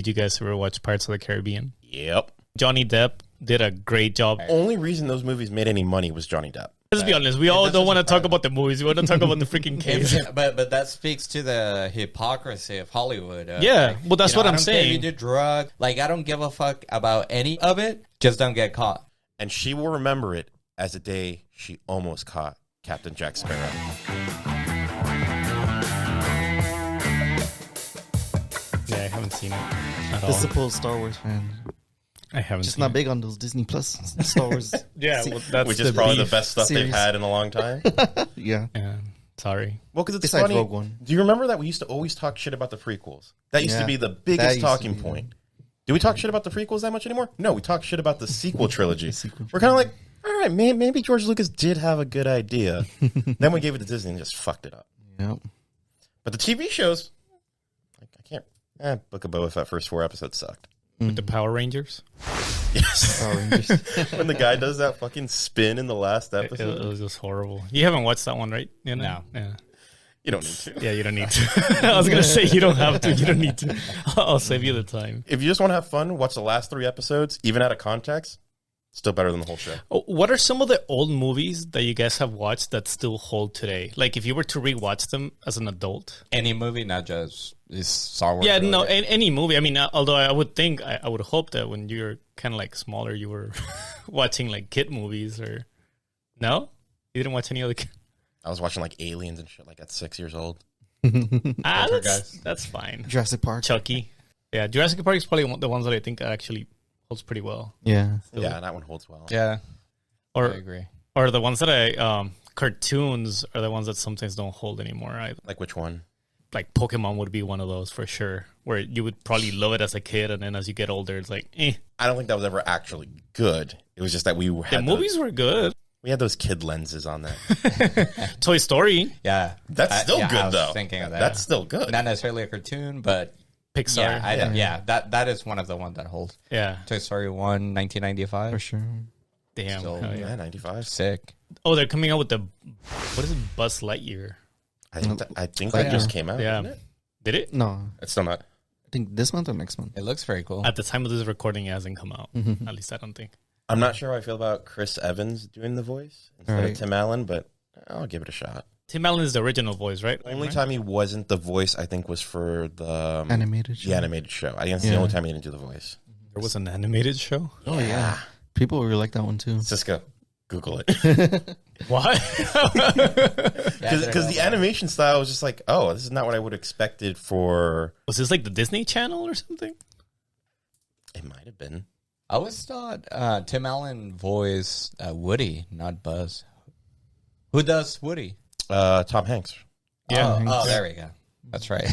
Did you guys ever watch Pirates of the Caribbean? Yep. Johnny Depp did a great job. Only reason those movies made any money was Johnny Depp. Let's be honest. We all don't want to talk about the movies. We want to talk about the freaking case. But that speaks to the hypocrisy of Hollywood. Yeah, well, that's what I'm I don't care if you saying. do drug. Like, I don't give a fuck about any of it. Just don't get caught. And she will remember it as the day she almost caught Captain Jack Sparrow. Yeah, I haven't seen it at This is a all. full Star Wars fan. I haven't Just seen not it. big on those Disney Plus Star Wars. Yeah, well, that's Which is probably the best stuff they've series. had in a long time. Yeah. Yeah, sorry. Well, because it's Besides funny. Rogue One. Do you remember that we used to always talk shit about the prequels? That used to Yeah. be the That biggest used to talking be, point. Do we talk shit about the prequels that much anymore? No, we talk shit about the sequel trilogy. We're kind of like, all right, maybe George Lucas did have a good idea. Then we gave it to Disney and just fucked it up. Yep. But the TV shows, I can't. Book of Boba Fett first 4 episodes sucked. With the Power Rangers, Yes. Power Rangers. When the guy does that fucking spin in the last it episode. was just horrible. You haven't watched that one, right? You know? No. Yeah. You don't need to. Yeah, you don't need to. I was gonna say you don't have to. You don't need to. I'll save you the time. If you just want to have fun, watch the last 3 episodes, even out of context. Still better than the whole show. Oh, what are some of the old movies that you guys have watched that still hold today? Like if you were to rewatch them as an adult. Any movie, not just this Star Wars. Yeah, related. no, any movie. I mean, although I would think, I would hope that when you're kind of like smaller, you were watching like kid movies or no, you didn't watch any other. I was watching like Aliens and shit like at 6 years old. That's fine. Jurassic Park. Chucky, yeah, Jurassic Park is probably one of the ones that I think actually holds pretty well. Yeah. Yeah, that one holds well. Yeah, I Or agree. or the ones that cartoons are the ones that sometimes don't hold anymore. Like which one? Like Pokemon would be one of those for sure, where you would probably love it as a kid, and then as you get older, it's like, eh. I don't think that was ever actually good. It was just that we The had movies were good. we had those kid lenses on that. Toy Story, Yeah, That's still I good was though. Thinking of that. That's still good. not necessarily a cartoon, but Pixar, yeah, that is one of the ones that holds. yeah. Toy Story 1, 1995. For sure. Damn. Still, hell yeah. Yeah, 95. Sick. Oh, they're coming out with the what is it? Buzz Lightyear. I think that Yeah. just came out. Yeah. Didn't it? Did it? No. It's still not. I think this month or next month. It looks very cool. At the time of this recording, it hasn't come out. At least I don't think. I'm not sure how I feel about Chris Evans doing the voice instead Right. of Tim Allen, but I'll give it a shot. Tim Allen is the original voice, right? The only time he wasn't the voice, I think, was for the Animated show. the animated show. I think it's the Yeah. only time he didn't do the voice. There was an animated show. Oh, yeah. People really like that one, too. Cisco, Google it. Why? Because the animation style was just like, oh, this is not what I would have expected for. Was this like the Disney Channel or something? It might have been. I always thought Tim Allen voiced Woody, not Buzz. Who does Woody? Tom Hanks. Yeah. Oh, there we go. That's right.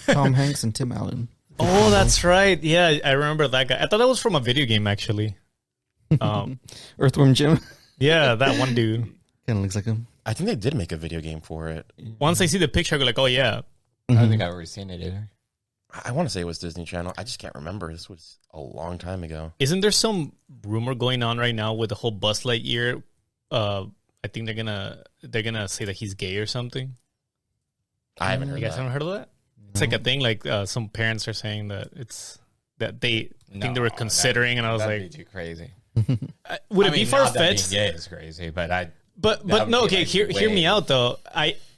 Tom Hanks and Tim Allen. Oh, that's right. Yeah, I remember that guy. I thought that was from a video game, actually. Earthworm Jim. Yeah, that one dude. Kind of looks like him. I think they did make a video game for it. Once I see the picture, I go like, oh, yeah. I don't think I've ever seen it either. I want to say it was Disney Channel. I just can't remember. This was a long time ago. Isn't there some rumor going on right now with the whole Buzz Lightyear? I think they're gonna say that he's gay or something. I haven't heard You guys that. haven't heard of that? It's like a thing. Like some parents are saying that they think they were considering, and I was that'd like, be too crazy. would it be far not that being fetched? gay is crazy, but But would no, be, okay. like, Hear me way out though.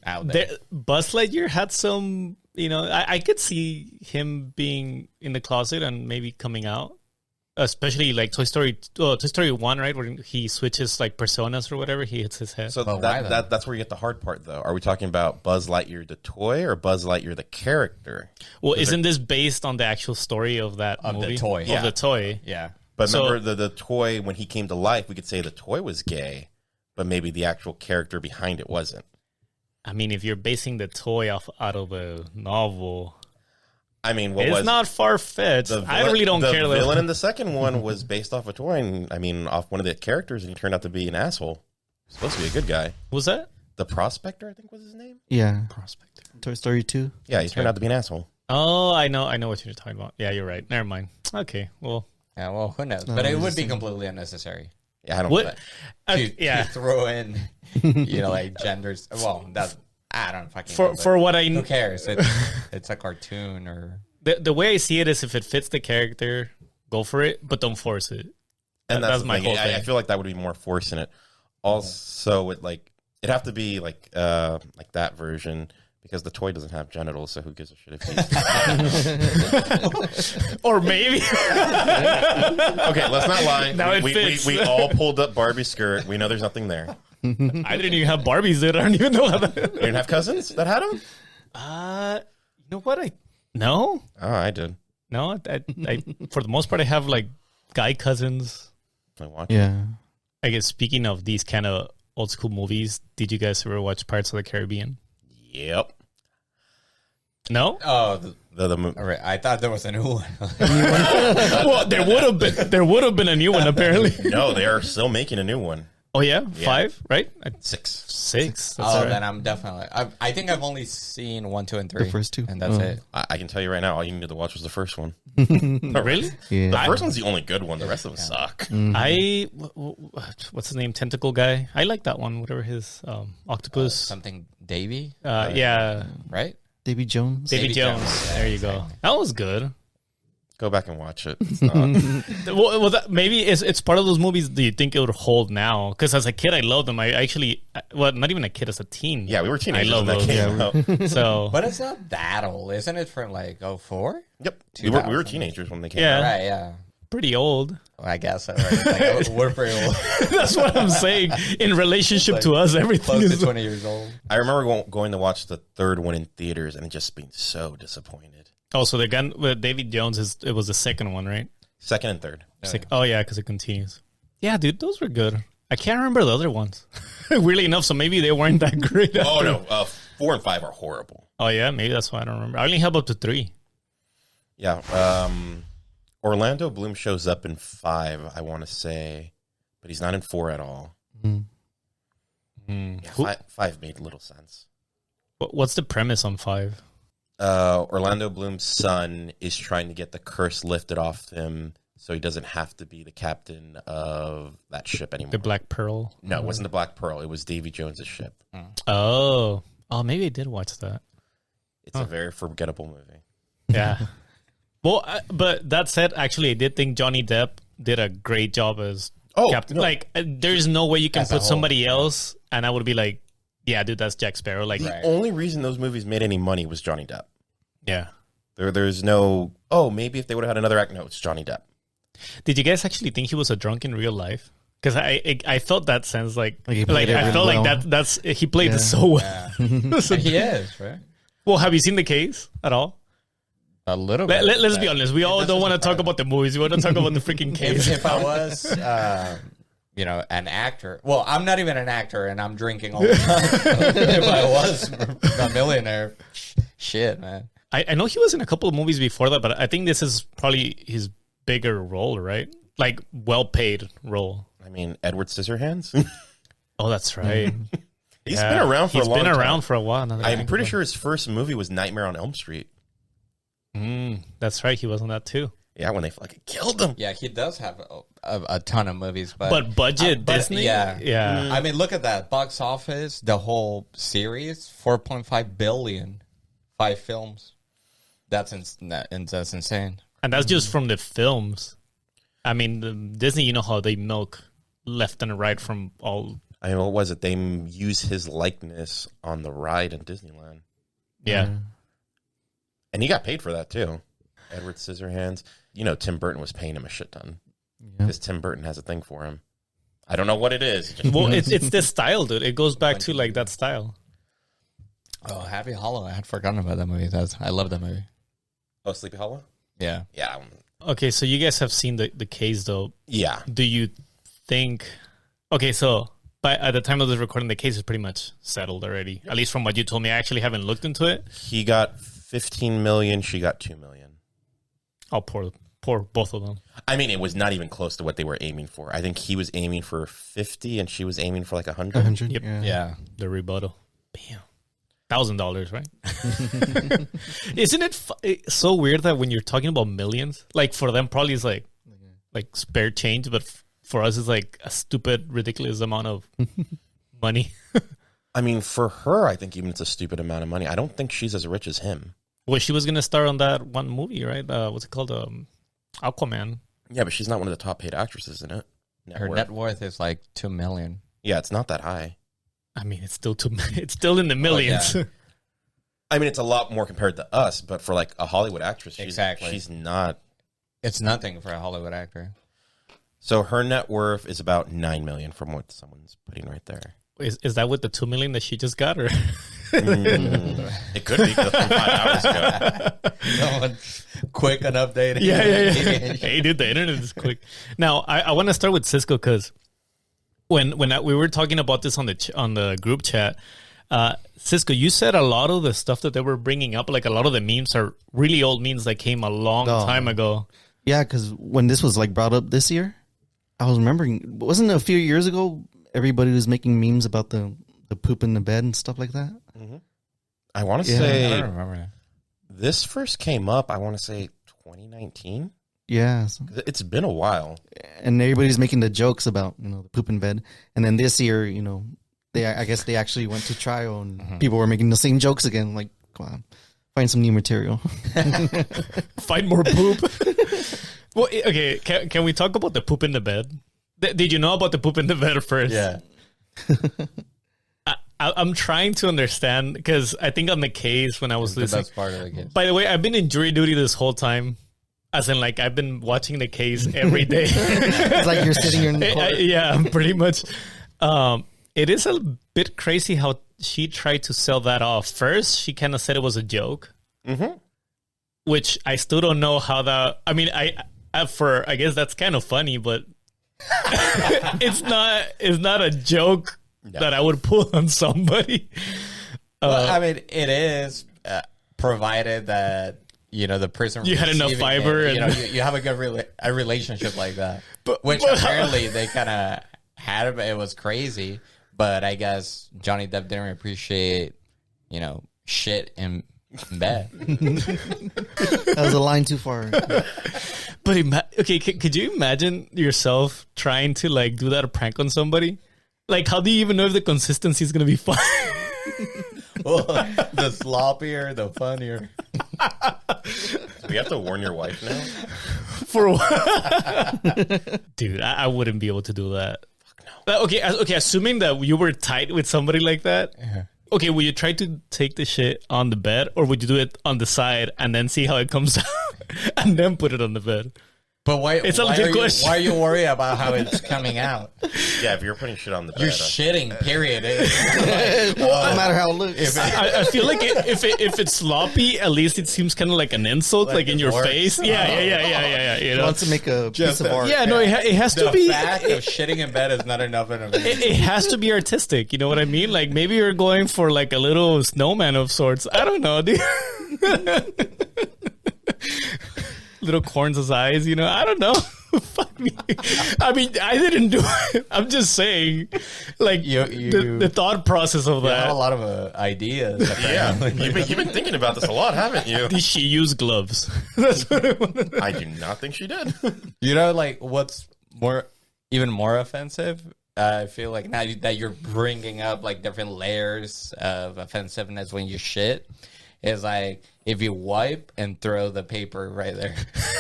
out there. Buzz Lightyear had some. You know, I could see him being in the closet and maybe coming out, especially like Toy Story 1, right, where he switches like personas or whatever. He hits his head. So But why then? that's where you get the hard part, though. Are we talking about Buzz Lightyear the toy or Buzz Lightyear the character? Well, isn't this based on the actual story of that Of the movie? toy. Of Yeah. the toy. Yeah. But So- remember, the toy, when he came to life, we could say the toy was gay, but maybe the actual character behind it wasn't. I mean, if you're basing the toy out of a novel, I mean, what it's was not far fetched. I really don't care. The villain in the second one was based off a toy, and I mean, off one of the characters, and he turned out to be an asshole. Supposed to be a good guy. Was that The Prospector, I think, was his name. Yeah. Prospect? Toy Story 2. Yeah, he turned out to be an asshole. Oh, I know what you're talking about. Yeah, you're right. Never mind. Okay, well, Yeah, well, who knows? No, But it it's would the be same. completely unnecessary Yeah, I don't. what? to throw in, like genders. Well, that's I don't fucking know, but For what I who cares? It's a cartoon or the way I see it is, if it fits the character, go for it, but don't force it. And That's that's my my whole thing. I thing. feel like that would be more forcing it. Also, it'd have to be like that version because the toy doesn't have genitals. So who gives a shit if he's Or maybe. okay? Let's not lie. Now it we fits. we all pulled up Barbie's skirt. We know there's nothing there. I didn't even have Barbies there. I don't even know how that. You didn't have cousins that had them? You know what? No, Oh, I did. I for the most part, I have like guy cousins. I watched. Yeah. I guess speaking of these kind of old school movies, did you guys ever watch Pirates of the Caribbean? Yep. No. Oh, The all right. I thought there was a new one. Well, there would have been a new one apparently. no, they are still making a new one. Oh yeah, 5, right? 6. 6. That's Oh, all right. then I'm definitely. I think I've only seen 1, 2, and 3. The first two? and that's Oh. it. I can tell you right now, all you needed to watch was the first one. Really? Yeah. The first one's the only good one. The rest of them suck. What's his name? Tentacle guy. I like that one. Whatever his octopus. Something Davy, Yeah, right? Davy Jones. Davy Davy Jones. Jones. There you go. That was good. Go back and watch it. It's not. Maybe it's part of those movies that you think it would hold now. Because as a kid, I loved them. I actually, well, not even a kid, as a teen. Yeah, we were teenagers I love when that those. came out. So But it's not that old, isn't it? From like 04? Yep, we were 2000. teenagers when they came Yeah. out. Right, yeah. pretty old. Well, I guess. Like, we're pretty old. That's what I'm saying. In relationship to us, everything Close to is 20 years old. I remember going to watch the third one in theaters and just being so disappointed. Also, the gun with David Jones it was the second one, right? Second and third. Oh yeah, because it continues. Yeah, dude, those were good. I can't remember the other ones. Weirdly enough, so maybe they weren't that great. Oh after. no, 4 and 5 are horrible. Oh yeah, maybe that's why I don't remember. I only have up to 3. Yeah. Orlando Bloom shows up in 5, I want to say, but he's not in 4 at all. Yeah, Who- 5 made little sense. What's the premise on 5? Orlando Bloom's son is trying to get the curse lifted off him so he doesn't have to be the captain of that ship anymore. The Black Pearl? No, it wasn't the Black Pearl. It was Davy Jones' ship. Oh, maybe I did watch that. It's a very forgettable movie. Yeah. Well, but that said, actually, I did think Johnny Depp did a great job as captain. no. Like, there's no way you can As a put whole, somebody else, and I would be like, yeah, dude, that's Jack Sparrow. Like, The only reason those movies made any money was Johnny Depp. yeah. There's no, maybe if they would have had another act. No, it's Johnny Depp. Did you guys actually think he was a drunk in real life? Because I felt that sense like Like he played it I really felt well. like that's he played it so well. So- And he is, right? well, have you seen The Case at all? A little bit. Let's be honest. We all don't want to talk about the movies. We want to talk about the freaking case. If I was, an actor. Well, I'm not even an actor, and I'm drinking all the time. If I was a millionaire, shit, man. I know he was in a couple of movies before that, but I think this is probably his bigger role, right? Like well-paid role. I mean, Edward Scissorhands. Oh, that's right. He's been around for a long time. He's been around for a while. Now that I I'm think pretty about sure his first movie was Nightmare on Elm Street. it. That's right. He was on that too. Yeah, when they fucking killed him. Yeah, he does have a ton of movies, but Budget but, Disney. yeah. yeah. I mean, look at that box office. The whole series, 4.5 billion, 5 films. That's insane. And that's just from the films. I mean, Disney, you know how they milk left and right from all. I mean, what was it? They use his likeness on the ride in Disneyland. Yeah. And he got paid for that, too. Edward Scissorhands. You know, Tim Burton was paying him a shit ton. Yeah. Because Tim Burton has a thing for him. I don't know what it is. Just- Well, it's this style, dude. It goes back to like that style. Oh, Happy Hollow. I had forgotten about that movie. I love that movie. Oh, Sleepy Hollow? Yeah. Yeah. Okay, so you guys have seen the case, though. Yeah. Do you think? Okay, so at the time of this recording, the case is pretty much settled already. At least from what you told me. I actually haven't looked into it. He got 15 million. She got 2 million. I'll pour both of them. I mean, it was not even close to what they were aiming for. I think he was aiming for 50 and she was aiming for like 100. 100. Yep. Yeah. Yeah. The rebuttal. Bam. $1,000, right? Isn't it so weird that when you're talking about millions, like for them probably it's like spare change, but for us it's like a stupid, ridiculous amount of money. I mean, for her, I think even it's a stupid amount of money. I don't think she's as rich as him. Well, she was gonna star on that one movie, right? What's it called? Aquaman. Yeah, but she's not one of the top paid actresses in it. Her net worth is like $2 million. Yeah, it's not that high. I mean, it's still it's still in the millions. yeah. I mean, it's a lot more compared to us, but for like a Hollywood actress, Exactly. she's not. It's nothing for a Hollywood actor. So her net worth is about $9 million from what someone's putting right there. Is that with the $2 million that she just got, or It could be 'cause from 5 hours ago. Someone's quick and updated. yeah. Hey, dude, the internet is quick. Now, I want to start with Cisco because when we were talking about this on the group chat, Cisco, you said a lot of the stuff that they were bringing up, like a lot of the memes are really old memes that came a long time ago. Yeah, because when this was like brought up this year, I was remembering, wasn't it a few years ago, everybody was making memes about the poop in the bed and stuff like that? I want to I say don't remember that. this first came up, I want to say 2019. Yeah. So, It's been a while. and everybody's making the jokes about, the poop in bed. And then this year, I guess they actually went to trial and people were making the same jokes again. Like, come on, find some new material. Find more poop. Well, okay, can we talk about the poop in the bed? Did you know about the poop in the bed first? Yeah. I'm trying to understand because I think on the case when I was The listening. best part of the case. By the way, I've been in jury duty this whole time. As in, like, I've been watching the case every day. It's like you're sitting here in the court. Yeah, pretty much. It is a bit crazy how she tried to sell that off. First, she kind of said it was a joke, which I still don't know how that. I mean, I guess that's kind of funny, but it's not a joke that I would pull on somebody. Well, I mean, it is provided that the person You had enough receiving fiber it, and- you have a good a relationship like that, which but- apparently they kind of had. It was crazy, but I guess Johnny Depp didn't appreciate shit in bed. That was a line too far. But okay, could you imagine yourself trying to like do that prank on somebody? Like, how do you even know if the consistency is gonna be fine? Well, the sloppier, the funnier. We have to warn your wife now. For what? Dude, I wouldn't be able to do that. No. Okay, assuming that you were tight with somebody like that. Okay, would you try to take the shit on the bed, or would you do it on the side and then see how it comes out and then put it on the bed? But why? It's a why legit are you, question. why are you worried about how it's coming out? Yeah, if you're putting shit on the bed. You're shitting. Period. No matter how it looks. I feel like if it's sloppy, at least it seems kind of like an insult, like in your works. face. Yeah. You He know? wants to make a piece of art. Yeah, no, it has to The be. fact of shitting in bed is not enough in a It has to be artistic. You know what I mean? Like maybe you're going for like a little snowman of sorts. I don't know, dude. Little corns as eyes. I don't know. Fuck me. I mean, I didn't do it. I'm just saying, like the thought process of You have that. a lot of ideas. Yeah, apparently. you've been thinking about this a lot, haven't you? Did she use gloves? That's what I want to know. I do not think she did. Like what's even more offensive? I feel like now that you're bringing up like different layers of offensiveness when you shit, is like if you wipe and throw the paper right there.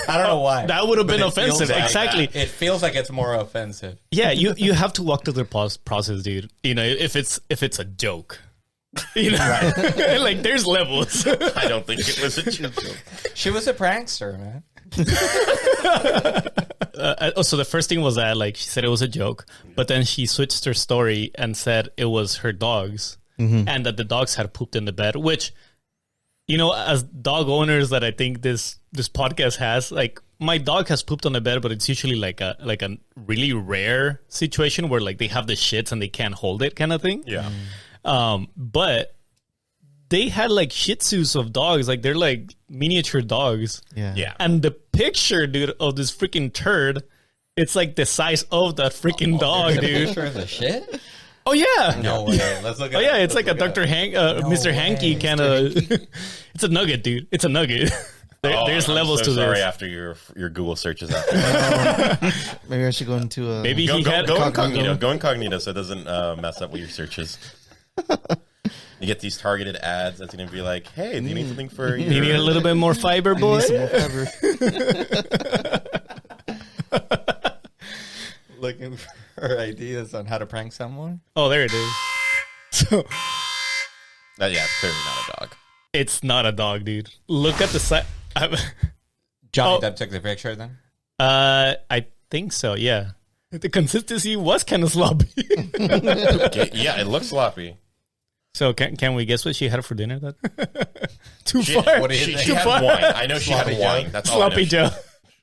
I don't know why. That would have been But it feels offensive. like Exactly. that. It feels like it's more offensive. Yeah, you have to walk through the process, dude. If it's a joke, like there's levels. I don't think it was a joke. She was a prankster, man. So the first thing was that like she said it was a joke, but then she switched her story and said it was her dogs and that the dogs had pooped in the bed, which as dog owners that I think this podcast has, like my dog has pooped on the bed, but it's usually like a really rare situation where like they have the shits and they can't hold it kind of thing. Yeah. But they had like Shih Tzus of dogs, like they're like miniature dogs. Yeah. And the picture, dude, of this freaking turd, it's like the size of that freaking dog, There's a dude. picture of the shit? Oh yeah. No way. Let's look at Oh yeah, it. it's like a Dr. Hank, Mr. Hanky kind of. It's a nugget, dude. It's a nugget. There's I'm levels so to sorry this. after your Google searches after. Maybe I should go into a... Maybe Go he had. incognito. Go incognito so it doesn't mess up with your searches. You get these targeted ads that's going to be like, hey, do you need something for your... You need a little bit more fiber, boy. Some more fiber. Looking for ideas on how to prank someone. Oh, there it is. So Yeah, it's clearly not a dog. it's not a dog, dude. Look at the side. Johnny Oh. Depp took the picture then? I think so. Yeah, the consistency was kind of sloppy. Okay, yeah, it looks sloppy. So can we guess what she had for dinner? That too She, far. What do you she, think? she had far. wine. I know she Sloppy had Joe. wine. That's all I know. Sloppy Joe.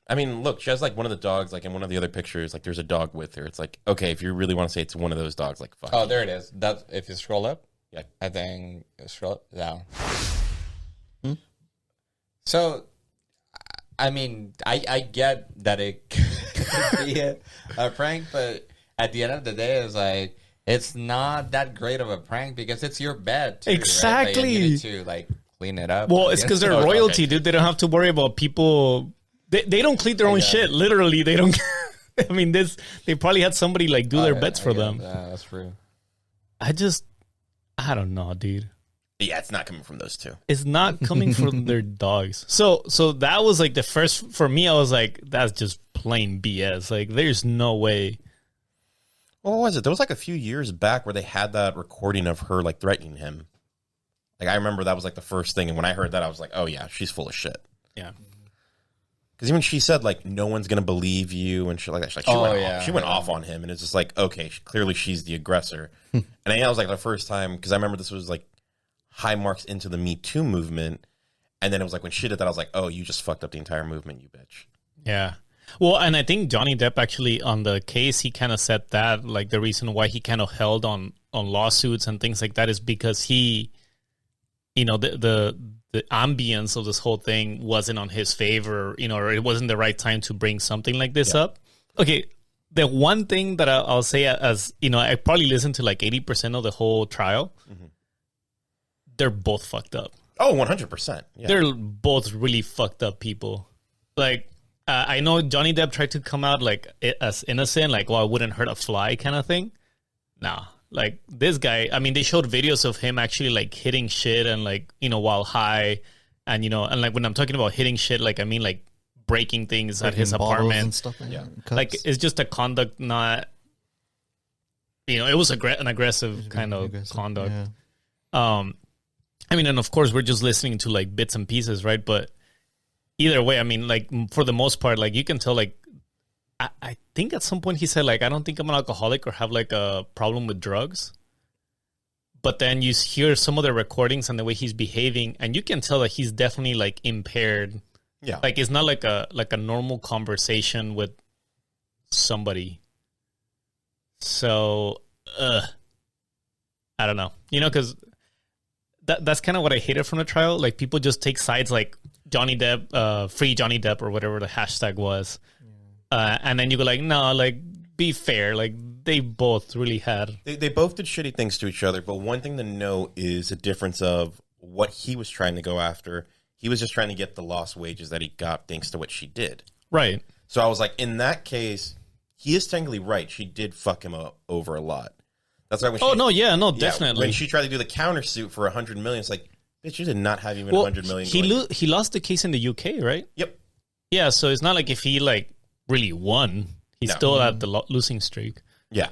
I mean, look, she has like one of the dogs, like in one of the other pictures, like there's a dog with her. It's like, okay, if you really want to say it's one of those dogs, like fuck. Oh, there it is. That's if you scroll up. Yeah. I think scroll down. So, I mean, I get that it could be a prank, but at the end of the day, it's like it's not that great of a prank because it's your bed. Too, Exactly. Right? Like, you need to like clean it up. Well, it's because they're Oh, okay. royalty, dude. They don't have to worry about people. They don't clean their own shit. Literally, they don't. I mean, they probably had somebody like do their bets for them. Yeah, that's true. I don't know, dude. Yeah, it's not coming from those two. It's not coming from their dogs. So that was like the first for me. I was like, that's just plain BS. Like, there's no way. What was it? There was like a few years back where they had that recording of her like threatening him. Like I remember that was like the first thing, and when I heard that, I was like, oh yeah, she's full of shit. Yeah. Because even she said like no one's gonna believe you and shit like that. She went off on him, and it's just like okay, clearly she's the aggressor. And I think that was like the first time because I remember this was like high marks into the Me Too movement, and then it was like when she did that, I was like, oh, you just fucked up the entire movement, you bitch. Yeah. Well, and I think Johnny Depp actually on the case, he kind of said that like the reason why he kind of held on lawsuits and things like that is because he, you know, the ambience of this whole thing wasn't on his favor, you know, or it wasn't the right time to bring something like this up. Okay. The one thing that I'll say as, you know, I probably listened to like 80% of the whole trial. They're both fucked up. Oh, 100%. Yeah. They're both really fucked up people. Like, I know Johnny Depp tried to come out like as innocent, like, well, I wouldn't hurt a fly kind of thing. Nah, like this guy, I mean, they showed videos of him actually like hitting shit and like, you know, while high. And, you know, and like when I'm talking about hitting shit, like, I mean, like breaking things at his Bottles apartment. and stuff like that. Cups. Like, it's just a conduct, not, you know, it was an aggressive kind of conduct. Yeah. I mean, and of course, we're just listening to like bits and pieces, right? But either way, I mean, like for the most part, like you can tell, like I think at some point he said, like, I don't think I'm an alcoholic or have like a problem with drugs. But then you hear some of the recordings and the way he's behaving, and you can tell that he's definitely like impaired. Yeah. Like it's not like a normal conversation with somebody. So, I don't know, you know, because that's kind of what I hated from the trial. Like people just take sides, like Johnny Depp, free Johnny Depp or whatever the hashtag was. And then you go like, no, like be fair. Like they both really had. They both did shitty things to each other, but one thing to know is the difference of what he was trying to go after. He was just trying to get the lost wages that he got thanks to what she did. Right. So I was like, in that case, he is technically right. She did fuck him over a lot. That's why when she, definitely. When she tried to do the countersuit for $100 million, it's like, bitch, you did not have even $100 million. He lost the case in the UK, right? Yep. Yeah, so it's not like if he like really won, he's still at the losing streak. Yeah.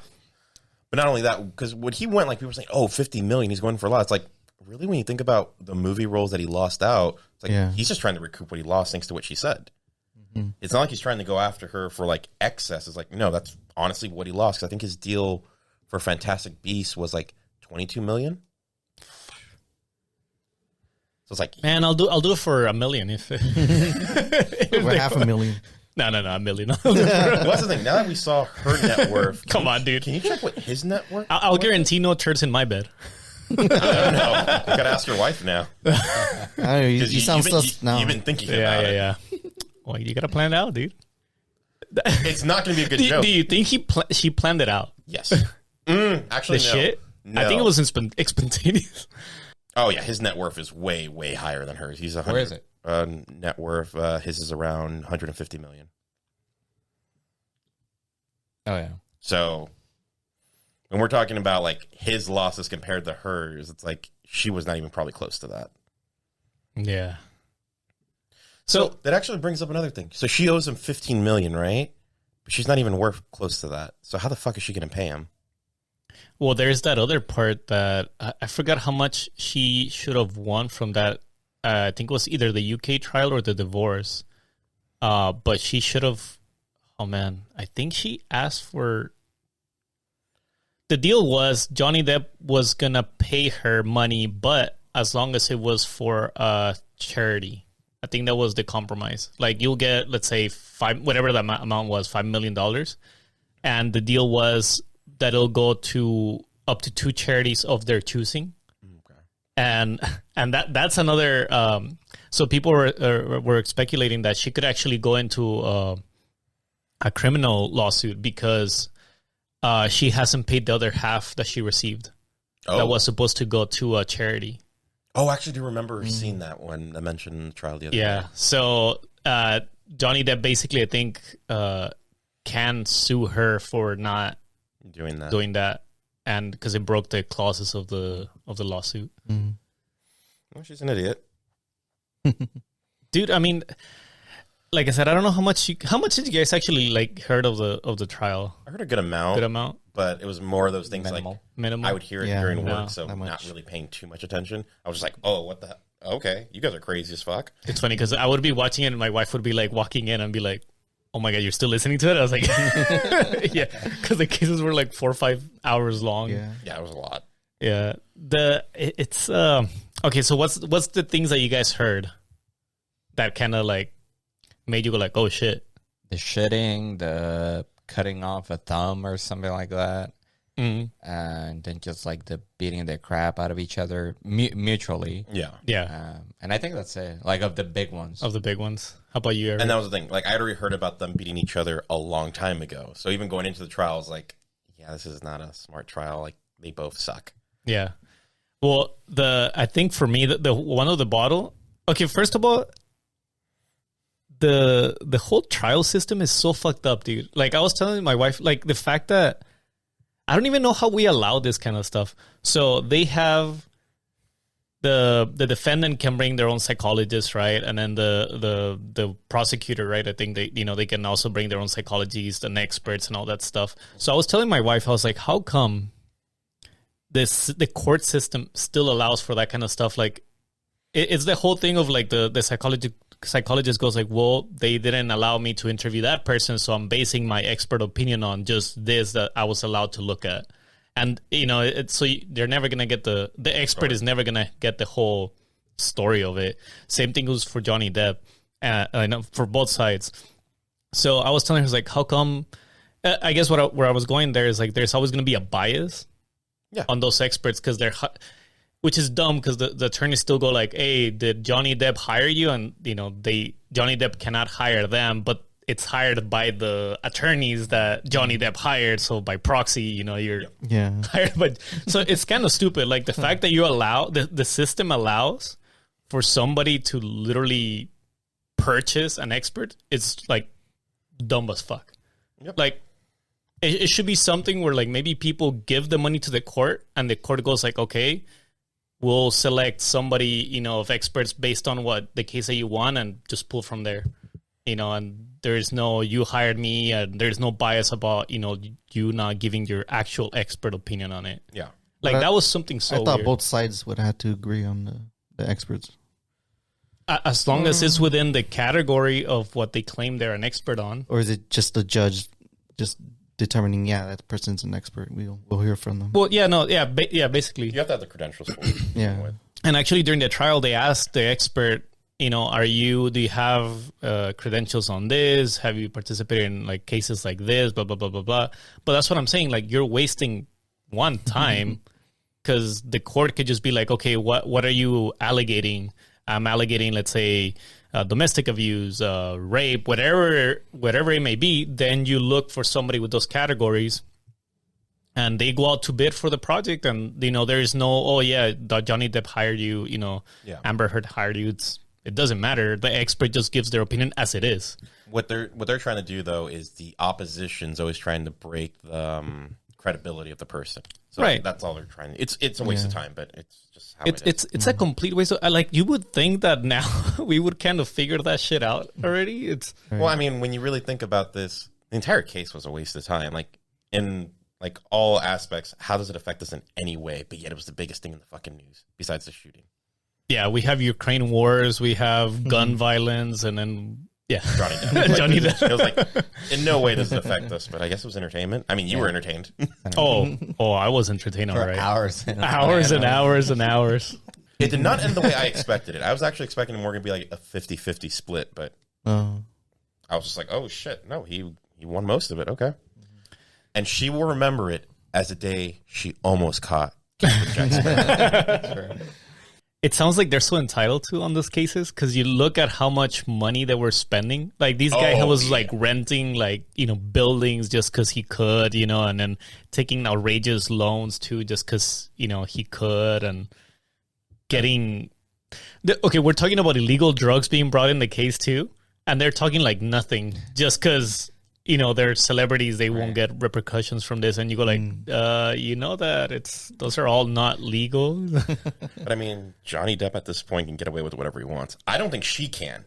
But not only that, because when he went, like people were saying, oh, $50 million, he's going for a lot. It's like, really, when you think about the movie roles that he lost out, it's like he's just trying to recoup what he lost thanks to what she said. Mm-hmm. It's not like he's trying to go after her for like excess. It's like, no, that's honestly what he lost. 'Cause I think his deal for Fantastic Beasts was like $22 million. So it's like, man, I'll do it for $1 million if Or $500,000. No, $1 million. what's the thing? Now that we saw her net worth, Come on, dude. Can you check what his net worth? I'll guarantee no turds in my bed. I don't know. You gotta ask your wife now. I don't know, you 'Cause sound sus now. You've been thinking about it. Yeah. Well, you gotta plan it out, dude. It's not gonna be a good joke. Do you think she planned it out? Yes. Actually, The no. shit? No. I think it was spontaneous. Oh yeah, his net worth is way, way higher than hers. He's 100. Where is it? Net worth. His is around 150 million. Oh yeah. So when we're talking about like his losses compared to hers, it's like she was not even probably close to that. Yeah. So that actually brings up another thing. So she owes him $15 million, right? But she's not even worth close to that. So how the fuck is she going to pay him? Well, there's that other part that I forgot how much she should have won from that. I think it was either the UK trial or the divorce. But she should have. Oh man, I think she asked for. The deal was Johnny Depp was gonna pay her money, but as long as it was for a charity. I think that was the compromise. Like you'll get, let's say, whatever the amount was, $5 million, and the deal was that it'll go to up to 2 charities of their choosing. Okay. And that's another. So people were speculating that she could actually go into a criminal lawsuit because she hasn't paid the other half that she received. That was supposed to go to a charity. Oh, I actually do remember seeing that one. I mentioned in the trial the other day. Yeah. So Johnny Depp basically, I think, can sue her for not doing that, and because it broke the clauses of the lawsuit. Mm. Well, she's an idiot, dude. I mean, like I said, I don't know how much did you guys actually like heard of the trial? I heard a good amount. But it was more of those things minimal. I would hear it during work, so not really paying too much attention. I was just like, oh, what the okay, you guys are crazy as fuck. It's funny because I would be watching it and my wife would be like walking in and be like, oh my God, you're still listening to it? I was like, yeah, because the cases were like 4 or 5 hours long. Yeah, it was a lot. Yeah. It's okay, so what's the things that you guys heard that kind of like made you go like, oh shit? The shitting, the cutting off a thumb or something like that. Mm-hmm. And then just like the beating the crap out of each other mutually. Yeah. And I think that's it. Like of the big ones. How about you, Eric? And that was the thing. Like I'd already heard about them beating each other a long time ago. So even going into the trial, I was like, yeah, this is not a smart trial. Like they both suck. Yeah. Well, I think for me, the one of the bottle. Okay, first of all, the whole trial system is so fucked up, dude. Like I was telling my wife, like the fact that I don't even know how we allow this kind of stuff. So they have the defendant can bring their own psychologist, right? And then the prosecutor, right? I think they can also bring their own psychologists and experts and all that stuff. So I was telling my wife, I was like, how come the court system still allows for that kind of stuff? Like it's the whole thing of like the psychologist goes like, well, they didn't allow me to interview that person, so I'm basing my expert opinion on just this that I was allowed to look at. And they're never gonna get the expert is never gonna get the whole story of it. Same thing goes for Johnny Depp. I know for both sides. So I was telling her, like, how come? I guess where I was going there is like there's always gonna be a bias on those experts because they're. Which is dumb because the attorneys still go like, hey, did Johnny Depp hire you? And, Johnny Depp cannot hire them, but it's hired by the attorneys that Johnny Depp hired. So by proxy, you're hired. But so it's kind of stupid. Like the fact that you allow, the system allows for somebody to literally purchase an expert, it's like dumb as fuck. Yep. Like it should be something where like maybe people give the money to the court and the court goes like, okay, we'll select somebody, of experts based on what the case that you want and just pull from there, and there's no, you hired me and there's no bias about, you not giving your actual expert opinion on it. Yeah. Like that was something so I thought weird. Both sides would have to agree on the experts. As long as it's within the category of what they claim they're an expert on. Or is it just the judge just determining, that person's an expert? We'll hear from them. Well, basically. You have to have the credentials for it. Yeah. And actually during the trial, they asked the expert, do you have credentials on this? Have you participated in like cases like this, blah, blah, blah, blah, blah. But that's what I'm saying. Like you're wasting one time because the court could just be like, okay, what are you alleging? I'm alleging, let's say, domestic abuse, rape, whatever it may be. Then you look for somebody with those categories and they go out to bid for the project. And, there is no, Johnny Depp hired you, Amber Heard hired you. It doesn't matter. The expert just gives their opinion as it is. What they're trying to do, though, is the opposition's always trying to break the credibility of the person. So Right. that's all they're trying. It's a waste of time, but it's just how It's a complete waste. Like you would think that now we would kind of figure that shit out already. It's Well, I mean, when you really think about this, the entire case was a waste of time. Like in like all aspects, how does it affect us in any way? But yet it was the biggest thing in the fucking news besides the shooting. yeah, we have Ukraine wars, we have gun violence, and then yeah, Johnny Depp. Johnny Depp. It was like, in no way does it affect us, but I guess it was entertainment. I mean, you were entertained. Oh, I was entertained, all For right. hours. Hours and hours and hours. It did not end the way I expected it. I was actually expecting more going to be like a 50-50 split, but Oh. I was just like, oh shit, no, he won most of it. Okay. And she will remember it as a day she almost caught Captain Jack Sparrow. It sounds like they're so entitled to on those cases because you look at how much money they were spending. Like this guy Oh, was yeah. like renting like, buildings just because he could, and then taking outrageous loans too just because, he could and getting... Okay, we're talking about illegal drugs being brought in the case too. And they're talking like nothing just because, they're celebrities. They won't get repercussions from this. And you go like, that those are all not legal. But I mean, Johnny Depp at this point can get away with whatever he wants. I don't think she can.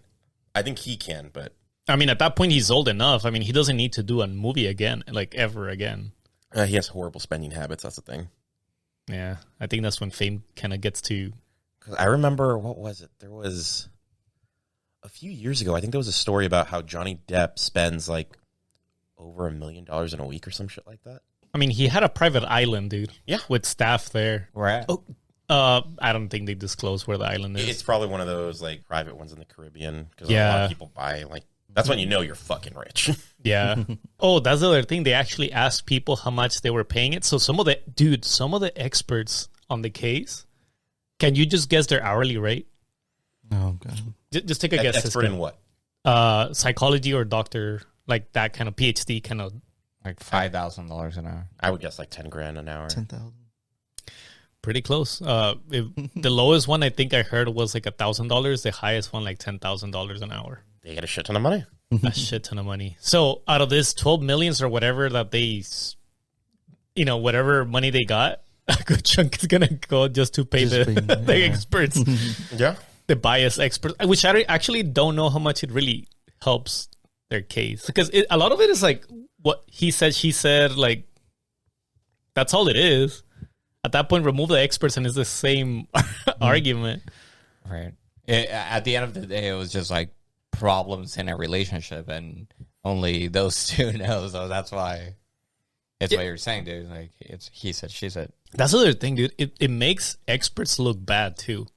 I think he can, but I mean, at that point, he's old enough. I mean, he doesn't need to do a movie again, like ever again. he has horrible spending habits. That's the thing. Yeah, I think that's when fame kind of gets to... Because I remember, what was it? There was a few years ago, I think there was a story about how Johnny Depp spends like over $1 million in a week or some shit like that. I mean, he had a private island, dude. Yeah. With staff there. Where at? I don't think they disclose where the island is. It's probably one of those like private ones in the Caribbean because a lot Yeah. of people buy like that's when you know you're fucking rich. Yeah. Oh, that's the other thing. They actually asked people how much they were paying it. So some of the experts on the case, can you just guess their hourly rate? Oh god. Just take a guess. Expert in what? Psychology or doctor, like that kind of PhD kind of. Like $5,000 an hour. I would guess like $10,000 an hour. 10,000. Pretty close. The lowest one I think I heard was like $1,000. The highest one like $10,000 an hour. They get a shit ton of money. A shit ton of money. So out of this 12 millions or whatever that they, whatever money they got, a good chunk is gonna go just to pay the experts, Yeah. the biased experts. Which I actually don't know how much it really helps their case because a lot of it is like what he said, she said. Like that's all it is. At that point, remove the experts and it's the same argument. Right. At the end of the day, it was just like problems in a relationship, and only those two know. So that's why it's what you're saying, dude. Like it's he said, she said. That's the other thing, dude. It makes experts look bad too,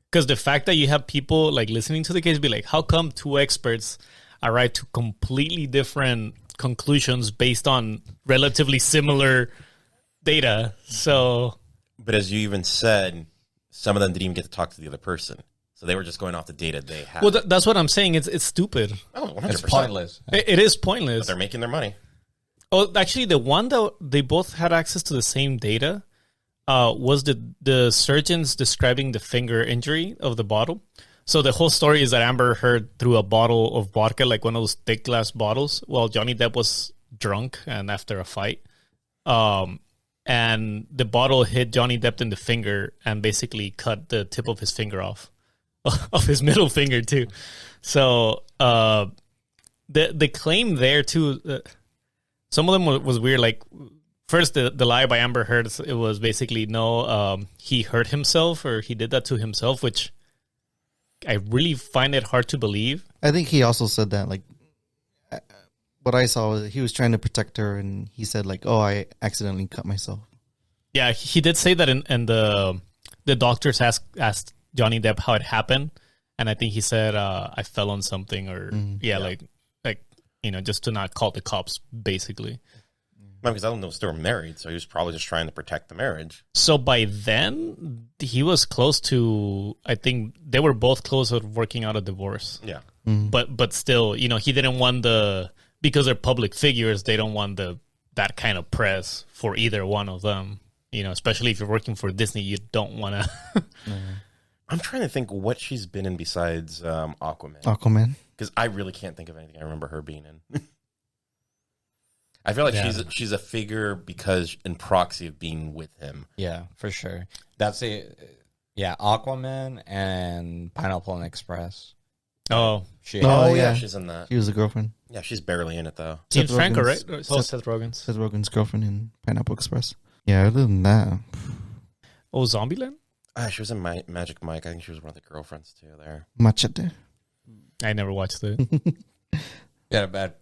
because the fact that you have people like listening to the case be like, how come two experts arrive to completely different conclusions based on relatively similar data? So, But as you even said, some of them didn't even get to talk to the other person. So they were just going off the data they had. well, that's what I'm saying. It's stupid. Oh, 100%. It's pointless. It is pointless. But they're making their money. Oh, actually, the one that they both had access to the same data was the surgeons describing the finger injury of the bottle. So the whole story is that Amber Heard threw a bottle of vodka, like one of those thick glass bottles, while Johnny Depp was drunk and after a fight. And the bottle hit Johnny Depp in the finger and basically cut the tip of his finger off, of his middle finger too. So the claim there too, some of them was weird. Like first, the lie by Amber Heard, it was basically he hurt himself or he did that to himself, which I really find it hard to believe. I think he also said that, like, what I saw was he was trying to protect her, and he said, like, oh, I accidentally cut myself. Yeah, he did say that, and the doctors asked Johnny Depp how it happened, and I think he said, I fell on something, or like just to not call the cops, basically. No, because I don't know if they were married, so he was probably just trying to protect the marriage. So by then, he was close to, I think they were both close to working out a divorce. Yeah. But still, he didn't want because they're public figures, they don't want that kind of press for either one of them. Especially if you're working for Disney, you don't want to. I'm trying to think what she's been in besides Aquaman. Aquaman. Because I really can't think of anything I remember her being in. I feel like Yeah. she's a figure because in proxy of being with him. Yeah, for sure. That's Aquaman and Pineapple Express. Oh, She, Oh, yeah. she's in that. She was a girlfriend. Yeah, she's barely in it though. James Seth Franco, Rogen's- right? Oh, Seth Rogen's. Seth Rogen's girlfriend in Pineapple Express. Yeah, other than that, Oh, Zombieland? She was in Magic Mike. I think she was one of the girlfriends too there. Machete. I never watched it. yeah, but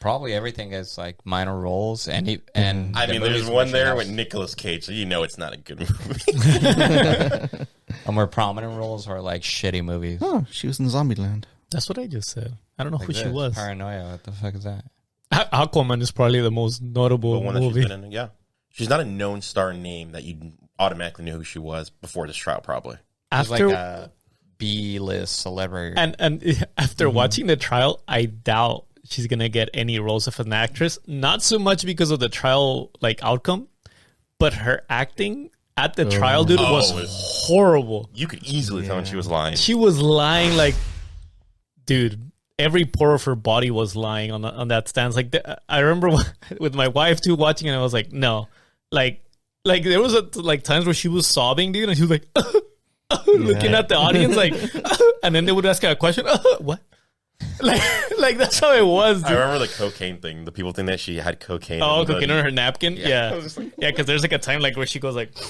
probably everything is like minor roles, and I the mean, movies there's one she there has- with Nicolas Cage, so you know it's not a good movie. more prominent roles or like shitty movies. Oh, she was in Zombieland. That's what I just said. I don't know Like who she this, was. Paranoia. What the fuck is that? Aquaman is probably the most The notable one that she's movie. been in, yeah. She's not a known star name that you automatically knew who she was before this trial, probably. It's After like a B-list celebrity. and after watching the trial, I doubt she's gonna get any roles of an actress. Not so much because of the trial like outcome, but her acting at the trial, dude, was Oh, horrible. You could easily tell when she was lying. She was lying like, dude. Every pore of her body was lying on that stance. Like I remember with my wife too watching, and I was like, no, like there was like times where she was sobbing, dude, and she was like looking at the audience, like, and then they would ask her a question, what? Like that's how it was, I dude. remember the cocaine thing. The people think that she had cocaine. Oh, in the- cocaine on her napkin, yeah, I was just like, yeah, because there's like a time like where she goes like, yeah,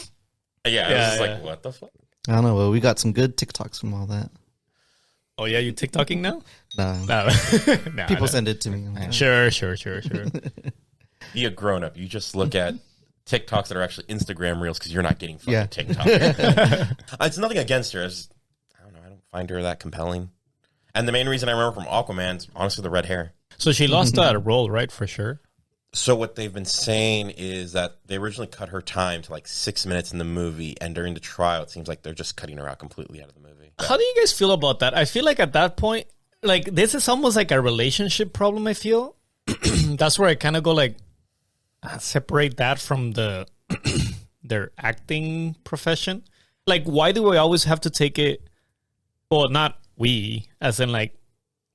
I was Yeah, just yeah. like, what the fuck? I don't know. Well, we got some good TikToks from all that. oh yeah, you TikToking now? Nah, No, nah, people no. send it to me. I'm like, Sure. Be a grown up. You just look at TikToks that are actually Instagram reels because you're not getting fucking Yeah. TikTok. It's nothing against her. I don't know. I don't find her that compelling. And the main reason I remember from Aquaman is honestly the red hair. So she lost that role, right? For sure. So what they've been saying is that they originally cut her time to like 6 minutes in the movie, and during the trial, it seems like they're just cutting her out completely out of the movie. How do you guys feel about that? I feel like at that point, like this is almost like a relationship problem. I feel that's where I kind of go like separate that from the their acting profession. Like, why do we always have to take it? Well, not we, as in like,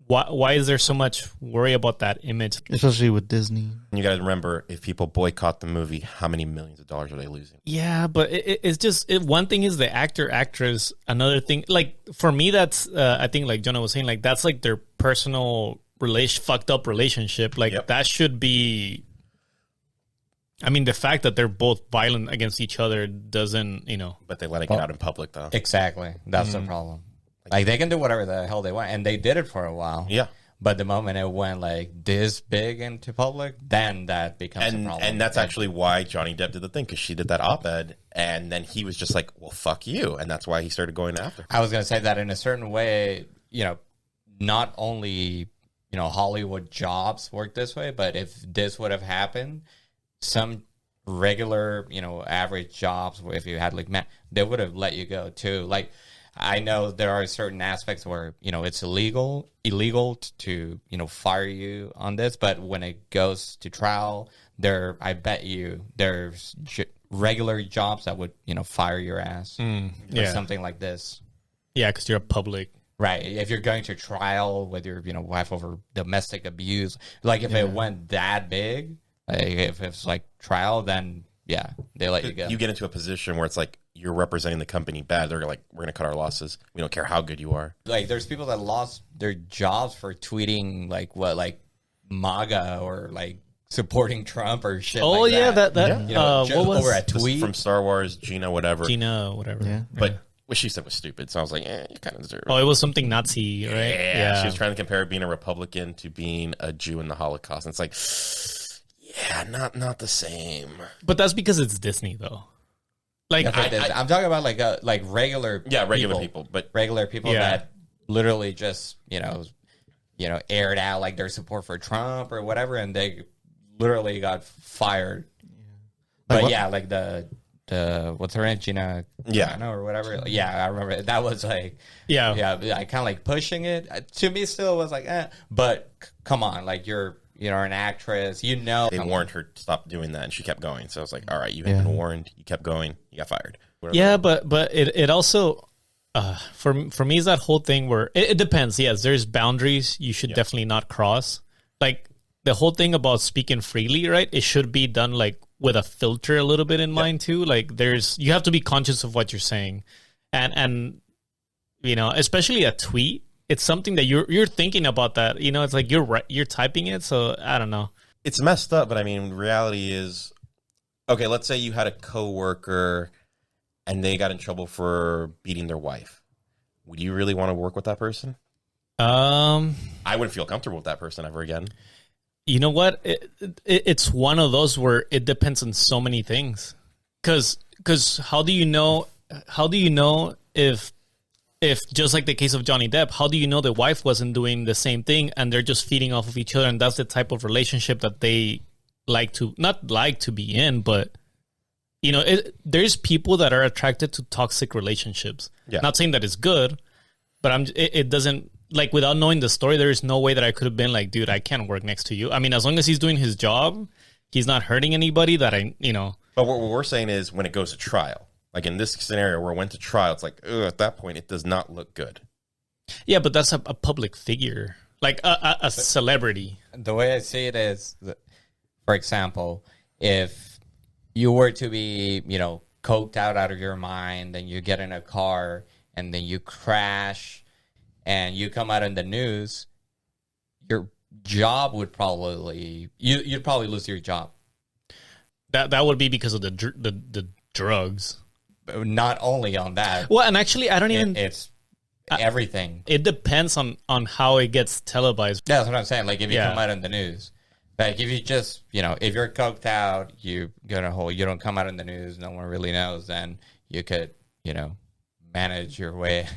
why is there so much worry about that image? especially with Disney. And you got to remember, if people boycott the movie, how many millions of dollars are they losing? Yeah, but it's just one thing is the actor actress. Another thing, like for me, that's I think like Jonah was saying, like that's like their personal fucked up relationship. Like Yep. that should be. I mean, the fact that they're both violent against each other doesn't, But they let it get out in public, though. Exactly. That's the problem. Like they can do whatever the hell they want, and they did it for a while. Yeah. But the moment it went like this big into public, then that becomes a problem. And that's actually why Johnny Depp did the thing, because she did that op-ed, and then he was just like, well, fuck you. And that's why he started going after her. I was going to say that in a certain way, not only, Hollywood jobs work this way, but if this would have happened, some regular, average jobs, if you had like, they would have let you go too. Like, I know there are certain aspects where, it's illegal to, fire you on this, but when it goes to trial, I bet you there's regular jobs that would, fire your ass for yeah. something like this. Yeah, because you're a public. Right. If you're going to trial with your, wife over domestic abuse, like if it went that big, like if it's like trial, then yeah, they let you go. You get into a position where it's like you're representing the company bad. They're like, we're going to cut our losses. We don't care how good you are. Like there's people that lost their jobs for tweeting like MAGA or like supporting Trump or shit. Oh like yeah, that. that Just what was over a tweet. From Star Wars, Gina, whatever. Gina, whatever. Yeah. But what she said was stupid. So I was like, you kind of deserve it. Oh, it was something Nazi, right? Yeah. She was trying to compare being a Republican to being a Jew in the Holocaust. And it's like, yeah, not the same. But that's because it's Disney, though. Like, I'm talking about like regular regular people. But regular people Yeah. that literally just aired out like their support for Trump or whatever, and they literally got fired. Like But what? yeah, like the what's her name, Gina Yeah. Carano or whatever. Yeah, I remember that was like yeah. I kind of like pushing it. To me, still was like, but come on, like you're an actress, they warned her to stop doing that, and she kept going. So I was like, all right, you have Yeah. been warned. You kept going. You got fired. Whatever. Yeah, but it also for me is that whole thing where it depends. Yes, there's boundaries you should definitely not cross. Like the whole thing about speaking freely, right? It should be done like with a filter a little bit in mind too. Like you have to be conscious of what you're saying, and especially a tweet. It's something that you're thinking about that. It's like you're typing it. So I don't know. It's messed up, but I mean, reality is, okay, let's say you had a coworker and they got in trouble for beating their wife. Would you really want to work with that person? I wouldn't feel comfortable with that person ever again. You know what? It's one of those where it depends on so many things. Because how do you know if just like the case of Johnny Depp, how do you know the wife wasn't doing the same thing and they're just feeding off of each other, and that's the type of relationship that they not like to be in, but there's people that are attracted to toxic relationships. Yeah. Not saying that it's good, but it doesn't, like, without knowing the story, there is no way that I could have been like, dude, I can't work next to you. I mean, as long as he's doing his job, he's not hurting anybody that But what we're saying is when it goes to trial. Like in this scenario where it went to trial, it's like, at that point, it does not look good. Yeah, but that's a public figure, like a celebrity. The way I see it is, for example, if you were to be, coked out of your mind, and you get in a car and then you crash and you come out in the news, your job would you'd probably lose your job. That would be because of the drugs. Not only on that. Well, and actually, I don't even. It's everything. It depends on how it gets televised. That's what I'm saying. Like, if you come out in the news, like if you just, if you're coked out, you go to a hole, you don't come out in the news, no one really knows, then you could, manage your way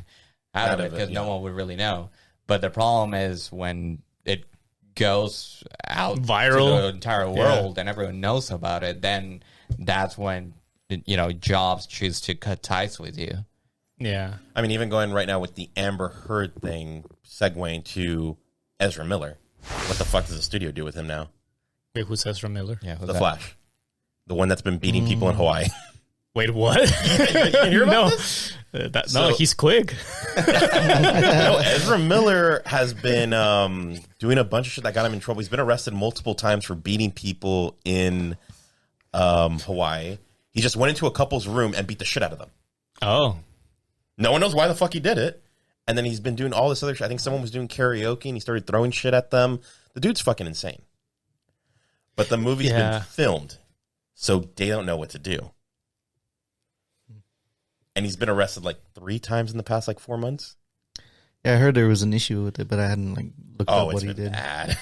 out of it because no one would really know. But the problem is when it goes out viral to the entire world and everyone knows about it, then that's when jobs choose to cut ties with you. Yeah. I mean, even going right now with the Amber Heard thing, segueing to Ezra Miller. What the fuck does the studio do with him now? Wait, who's Ezra Miller? Yeah, the Flash. The one that's been beating people in Hawaii. Wait, what? You hear about this? No, he's quick. Ezra Miller has been doing a bunch of shit that got him in trouble. He's been arrested multiple times for beating people in Hawaii. He just went into a couple's room and beat the shit out of them. Oh. No one knows why the fuck he did it. And then he's been doing all this other shit. I think someone was doing karaoke and he started throwing shit at them. The dude's fucking insane. But the movie's been filmed, so they don't know what to do. And he's been arrested like 3 times in the past 4 months. Yeah, I heard there was an issue with it, but I hadn't looked up what he did. Bad.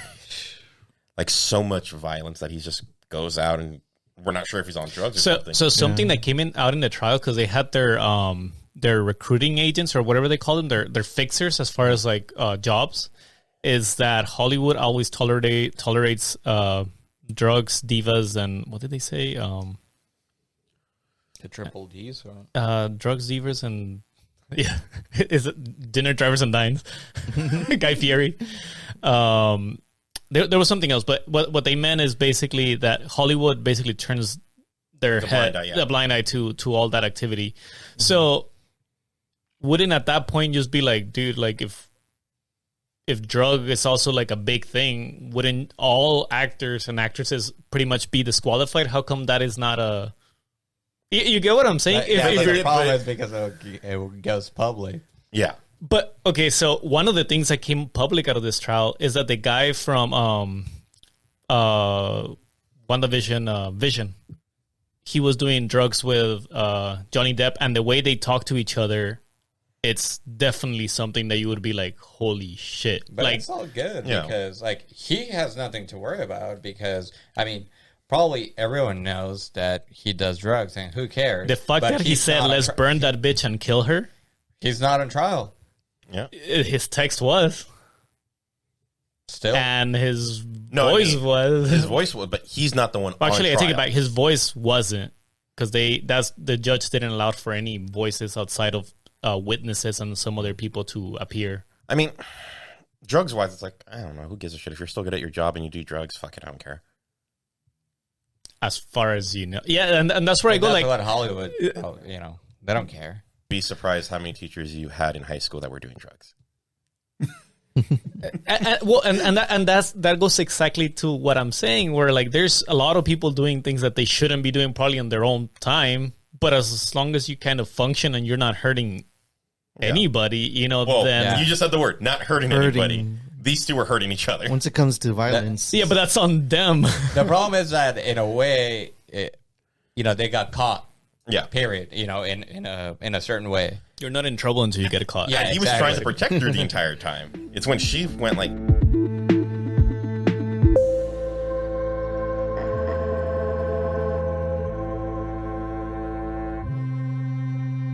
So much violence that he just goes out and we're not sure if he's on drugs or something. So something that came out in the trial, because they had their recruiting agents or whatever they call them, their fixers as far as jobs, is that Hollywood always tolerates drugs, divas, and what did they say? The triple Ds? Or? Drugs, divas, and is it dinner, drivers, and dines? Guy Fieri. There was something else, but what they meant is basically that Hollywood basically turns their the blind eye to all that activity. Mm-hmm. So wouldn't at that point just be like, dude, like if drug is also a big thing, wouldn't all actors and actresses pretty much be disqualified? How come that is not a... You get what I'm saying? The problem is because it goes public. Yeah. But, okay, so one of the things that came public out of this trial is that the guy from WandaVision, Vision, he was doing drugs with Johnny Depp, and the way they talk to each other, it's definitely something that you would be like, holy shit. But it's all good because, he has nothing to worry about because, probably everyone knows that he does drugs, and who cares? The fact that he said, let's burn that bitch and kill her? He's not on trial. Yeah, his text was still, and his voice was. His voice was, but he's not the one. Actually, I take it back. His voice wasn't, because the judge didn't allow for any voices outside of witnesses and some other people to appear. I mean, drugs wise, it's I don't know, who gives a shit if you're still good at your job and you do drugs? Fuck it, I don't care. As far as you know, yeah, and that's where I go. That's what Hollywood, they don't care. Be surprised how many teachers you had in high school that were doing drugs. that goes exactly to what I'm saying, where like there's a lot of people doing things that they shouldn't be doing probably in their own time, but as long as you kind of function and you're not hurting anybody, you know, then you just said the word, not hurting anybody. These two are hurting each other. Once it comes to violence. But that's on them. The problem is that in a way, they got caught. Yeah. Period. You know, in a certain way. You're not in trouble until you get caught. Yeah, he was trying to protect her the entire time. It's when she went like